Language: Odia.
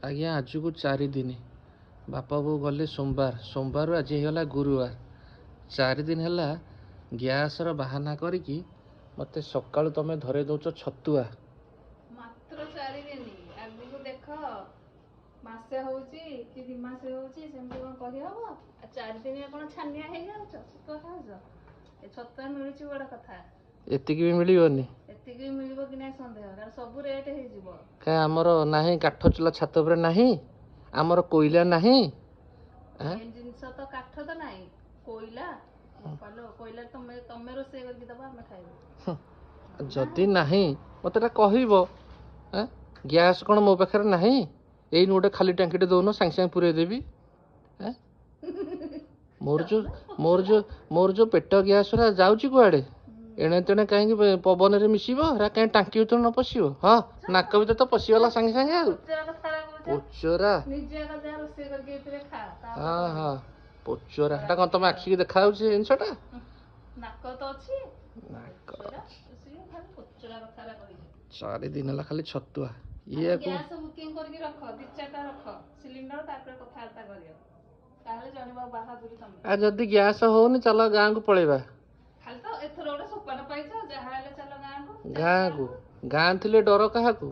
ଆଜ୍ଞା ଆଜକୁ 4 ଦିନ ବାପା ବୋଉ ଗଲେ ସୋମବାରରୁ ଆଜି ହେଇଗଲା ଗୁରୁବାର। 4 ଦିନ ହେଲା ଗ୍ୟାସର ବାହାନା କରିକି ମୋତେ ସକାଳୁ ତମେ ଧରେଇ ଦଉଛ ଛତୁଆ। ମାତ୍ର 4 ଦିନ, ଆଗକୁ ଦେଖ ମାସେ ହଉଛି କି 2 ମାସ ହଉଛି, ସେମିତି କଣ କହିହବ? ଆଉ 4 ଦିନିଆ କଣ ଛାନିଆ ହେଇଯାଉଛ ଛତୁଆ ଖାଉଛ? ଏ ଛତୁଆ ମିଳୁଛି ବଡ କଥା। ଏତିକି ବି ମିଳିବନି? ଏତିକି ବି ମିଳିବ କି ନାହିଁ ସନ୍ଦେହ, କାରଣ ସବୁ ରେଟ୍ ହେଇଯିବ। କାଇଁ ଆମର ନାହିଁ କାଠ ଚୁଲା ଛାତ ଉପରେ ନାହିଁ? ଆମର କୋଇଲା ନାହିଁ? ମେନ୍ ଜିନିଷ ତ କାଠ ତ ନାହିଁ, କୋଇଲା। କୋଇଲା ତମେ ରୋଷେଇ କରିକି ଦବ, ଆମେ ଖାଇବୁ। ଯଦି ନାହିଁ ମୋତେ ଏଟା କହିବ। ଗ୍ୟାସ୍ କ'ଣ ମୋ ପାଖରେ ନାହିଁ? ଏଇନୁ ଗୋଟେ ଖାଲି ଟାଙ୍କିଟେ ଦଉନ, ସାଙ୍ଗେ ସାଙ୍ଗେ ପୁରେଇ ଦେବି। ମୋର ଯୋଉ ପେଟ ଗ୍ୟାସ୍ ଗୁରା ଯାଉଛି କୁଆଡ଼େ? ଏଣେ ତେଣେ କାହିଁକି ପବନରେ ମିଶିବ? ହେରା କାହିଁ ଟାଙ୍କି ଭିତରେ ନ ପଶିବ? ହଁ, ନାକ ଭିତରେ ତ ପଶିଗଲା ସାଙ୍ଗେ ସାଙ୍ଗେ ଆଉ। ପୋଚରା? ହଁ ହଁ, ପୋଚରା। ହେଟା କ'ଣ ତମ ଆଖିକି ଦେଖାଯାଉଛି ସେ ଜିନିଷଟା? ନାକ ତ ଅଛି। 4 ଦିନ ହେଲା ଖାଲି ଛତୁଆ। ଗ୍ୟାସ୍ ବୁକିଂ କରିକି ରଖ, 2-4ଟା ରଖ ସିଲିଣ୍ଡର, ତାପରେ କଥାବାର୍ତ୍ତା କରିବ। ତାହେଲେ ଜାଣିବ ବାହାଦୁରି ତମେ। ଆଉ ଯଦି ଗ୍ୟାସ୍ ହଉନି ଚାଲ ଗାଁକୁ ପଳେଇବା। ଖାଲି ତ ଏଥର ଗୋଟେ ସୋପାନ ପାଇଛ, ଯାହା ହେଲେ ଚାଲ ଗାଁକୁ। ଗାଁ ଥିଲେ ଡର କାହାକୁ?